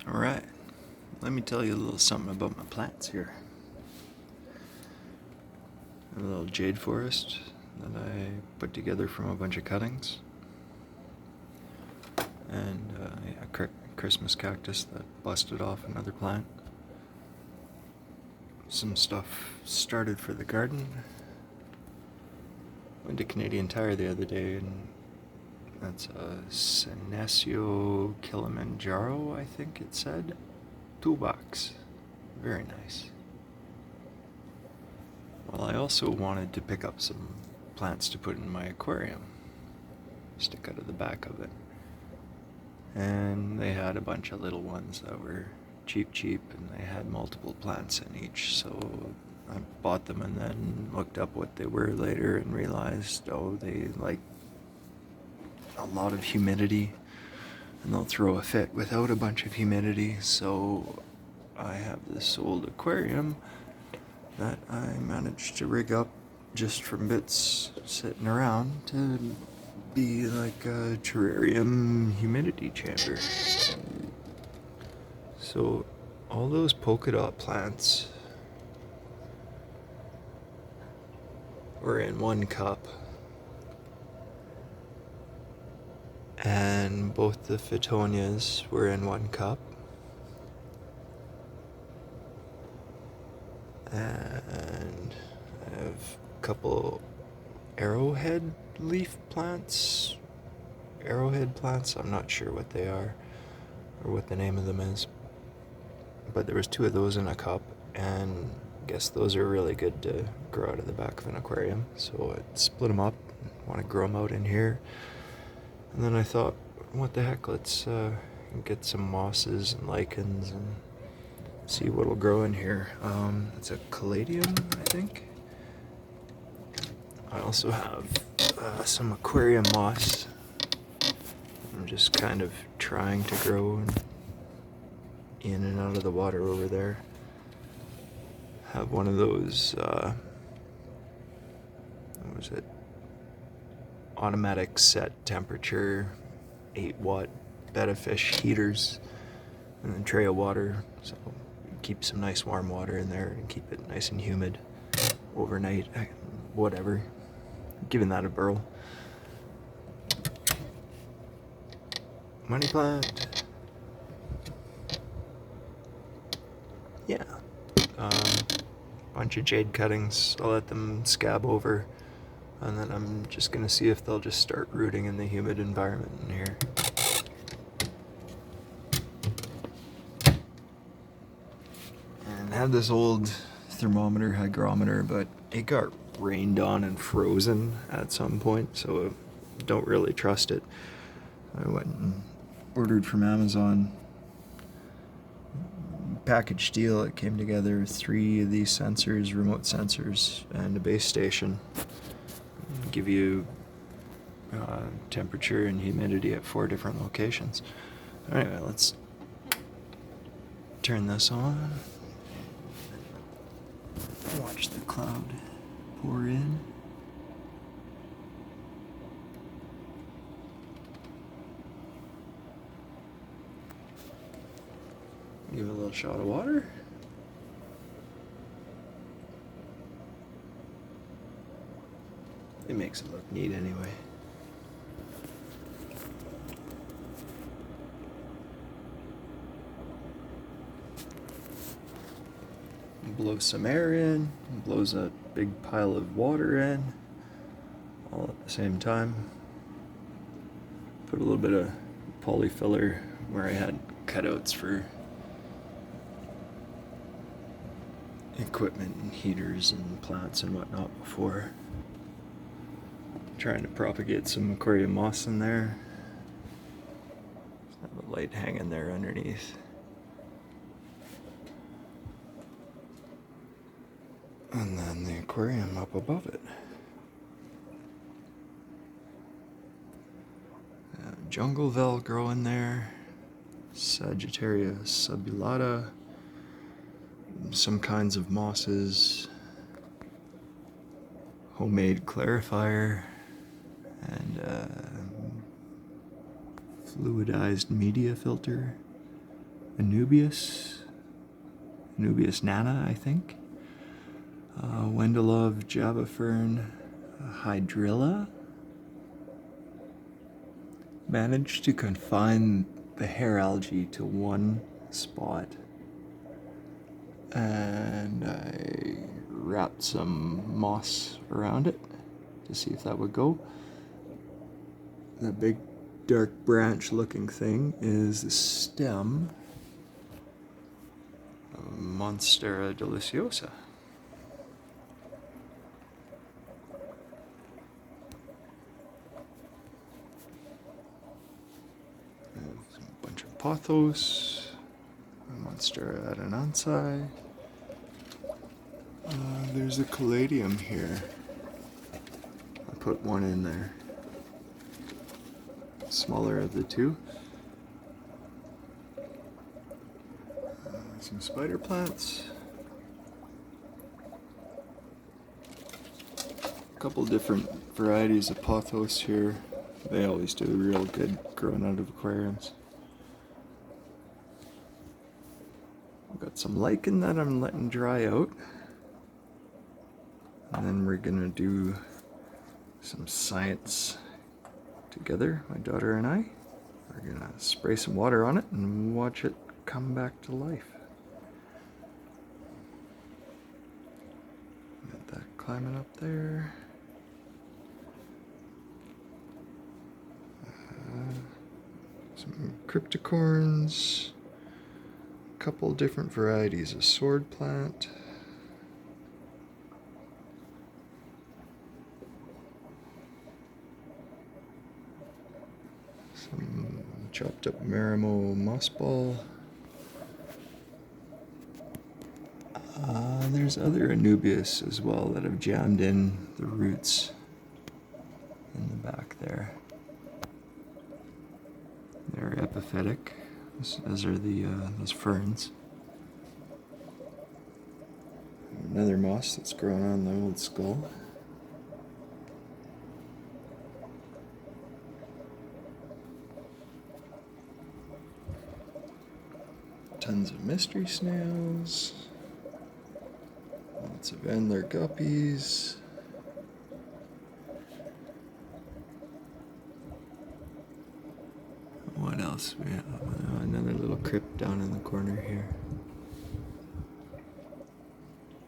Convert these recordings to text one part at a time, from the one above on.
Alright, let me tell you a little something about my plants here. A little jade forest that I put together from a bunch of cuttings. And a Christmas cactus that busted off another plant. Some stuff started for the garden. Went to Canadian Tire the other day, and that's a Senecio Kilimanjaro, I think it said. $2. Very nice. Well, I also wanted to pick up some plants to put in my aquarium. Stick out of the back of it. And they had a bunch of little ones that were cheap, and they had multiple plants in each, so I bought them and then looked up what they were later and realized, they like a lot of humidity, and they'll throw a fit without a bunch of humidity. So I have this old aquarium that I managed to rig up just from bits sitting around to be like a terrarium humidity chamber. So all those polka dot plants were in one cup, and both the Phytonias were in one cup, and I have a couple arrowhead plants, I'm not sure what they are or what the name of them is, but there was 2 of those in a cup, and I guess those are really good to grow out of the back of an aquarium, so I split them up. Want to grow them out in here, and then I thought, what the heck, let's get some mosses and lichens and see what'll grow in here. It's a caladium, I think. I also have some aquarium moss. I'm just kind of trying to grow in and out of the water over there. Have one of those, what was it? Automatic set temperature 8-watt betta fish heaters, and then tray of water, so keep some nice warm water in there and keep it nice and humid overnight, whatever. Giving that a whirl. Money plant. Yeah. Bunch of jade cuttings. I'll let them scab over, and then I'm just gonna see if they'll just start rooting in the humid environment in here. And I had this old thermometer, hygrometer, but it got rained on and frozen at some point, so I don't really trust it. I went and ordered from Amazon package deal. It came together 3 of these sensors, remote sensors, and a base station. Give you temperature and humidity at 4 different locations. Anyway, let's turn this on. Watch the cloud pour in. Give it a little shot of water. It makes it look neat anyway. Blow some air in, blows a big pile of water in, all at the same time. Put a little bit of polyfiller where I had cutouts for equipment and heaters and plants and whatnot before. Trying to propagate some aquarium moss in there. Have a light hanging there underneath. And then the aquarium up above it. Jungle Vel growing there. Sagittaria subulata. Some kinds of mosses. Homemade clarifier. And fluidized media filter. Anubias nana, I think. Wendelove, Java fern, Hydrilla. Managed to confine the hair algae to one spot, and I wrapped some moss around it to see if that would go. That big dark branch looking thing is the stem of Monstera deliciosa. A bunch of pothos, Monstera adenansi. There's a caladium here. I put one in there. Smaller of the two. Some spider plants. A couple different varieties of pothos here. They always do real good growing out of aquariums. I've got some lichen that I'm letting dry out. And then we're gonna do some science together, my daughter and I. We're gonna spray some water on it and watch it come back to life. Got that climbing up there. Some cryptocorns. A couple different varieties of sword plant. Some chopped up Marimo mossball. There's other Anubias as well that have jammed in the roots in the back there. They're epiphytic, as are the those ferns. Another moss that's growing on the old skull. Tons of mystery snails. Lots of Endler guppies. What else? We have another little crypt down in the corner here.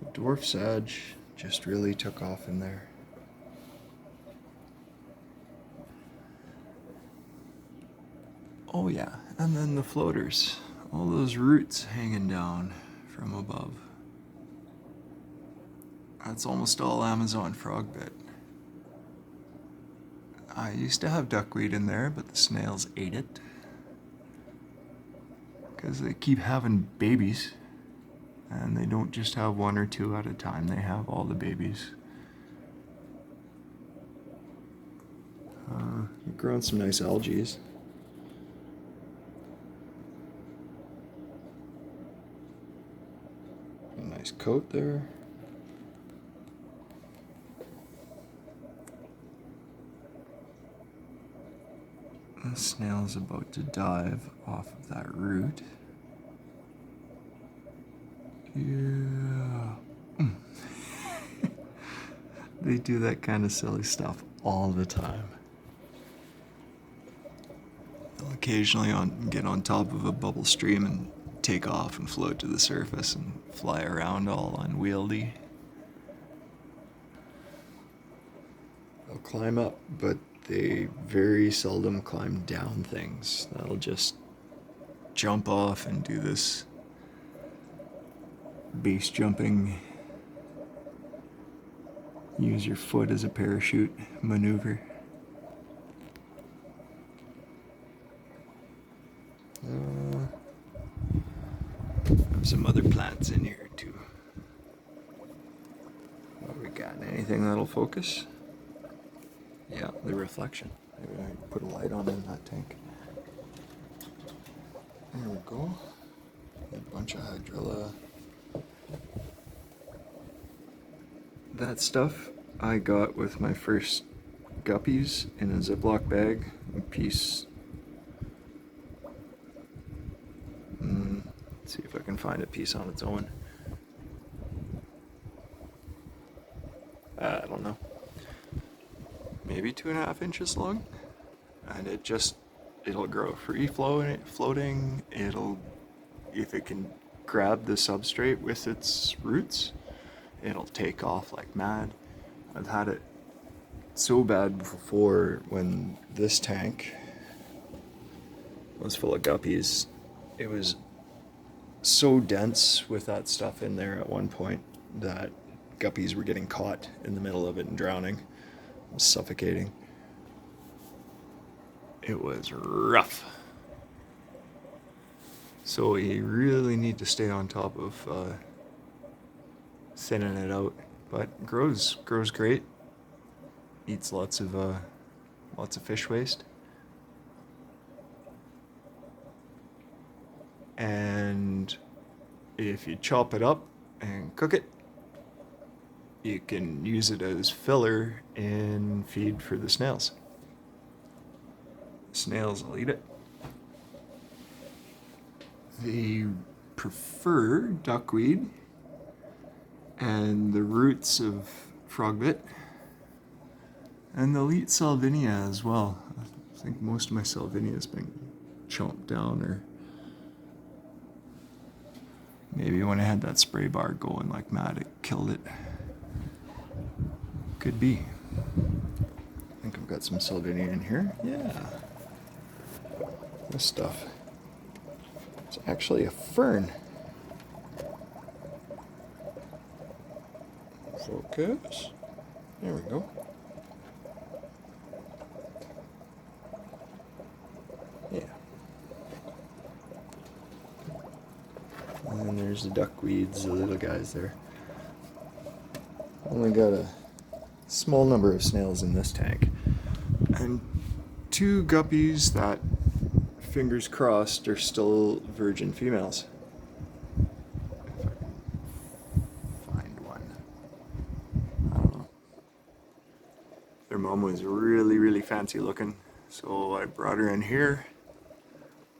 The dwarf sage just really took off in there. Oh yeah, and then the floaters. All those roots hanging down from above. That's almost all Amazon frogbit. I used to have duckweed in there, but the snails ate it. Because they keep having babies. And they don't just have one or two at a time, they have all the babies. We've grown some nice algae. A nice coat there. The snail's about to dive off of that root. Yeah. They do that kind of silly stuff all the time. They'll occasionally get on top of a bubble stream and take off and float to the surface and fly around all unwieldy. They'll climb up, but they very seldom climb down things. They'll just jump off and do this base jumping, use your foot as a parachute maneuver. Have some other plants in here too. What we got? Anything that'll focus? Yeah, the reflection. Maybe I put a light on in that tank. There we go. A bunch of hydrilla. That stuff I got with my first guppies in a Ziploc bag, a piece Let's see if I can find a piece on its own. I don't know. Maybe 2.5 inches long. And it'll grow free floating. If it can grab the substrate with its roots, it'll take off like mad. I've had it so bad before when this tank was full of guppies. It was so dense with that stuff in there at one point that guppies were getting caught in the middle of it and drowning. It was suffocating. It was rough. So we really need to stay on top of thinning it out. But grows great. Eats lots of fish waste. And if you chop it up and cook it, you can use it as filler in feed for the snails. Snails will eat it. They prefer duckweed and the roots of frogbit, and they'll eat salvinia as well. I think most of my salvinia has been chomped down, or maybe when I had that spray bar going like mad, it killed it. Could be. I think I've got some salvinia in here. Yeah. This stuff. It's actually a fern. Focus. There we go. Yeah. And then there's the duckweeds, the little guys there. Only got a small number of snails in this tank. And 2 guppies that, fingers crossed, are still virgin females. If I can find one. I don't know. Their mom was really, really fancy looking, so I brought her in here,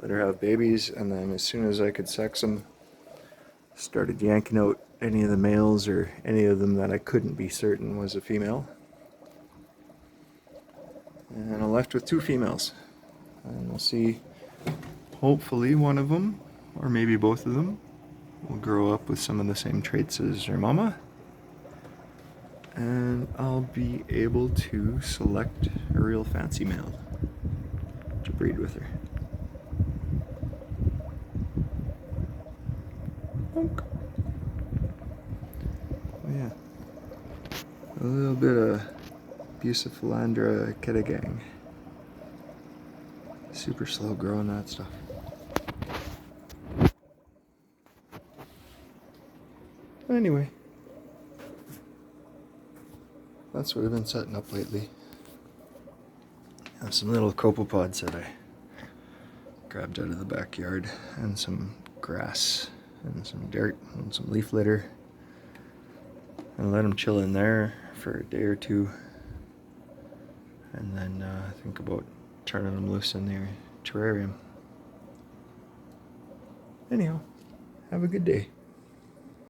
let her have babies, and then as soon as I could sex them, started yanking out any of the males or any of them that I couldn't be certain was a female. And I'm left with 2 females. And we'll see, hopefully one of them, or maybe both of them, will grow up with some of the same traits as their mama. And I'll be able to select a real fancy male to breed with her. Honk. Oh yeah. A little bit of Bucephalandra Kedagang. Super slow growing that stuff. Anyway, that's what I've been setting up lately. I have some little copepods that I grabbed out of the backyard, and some grass and some dirt and some leaf litter, and let them chill in there for a day or 2, and then think about turning them loose in the terrarium. Anyhow, have a good day.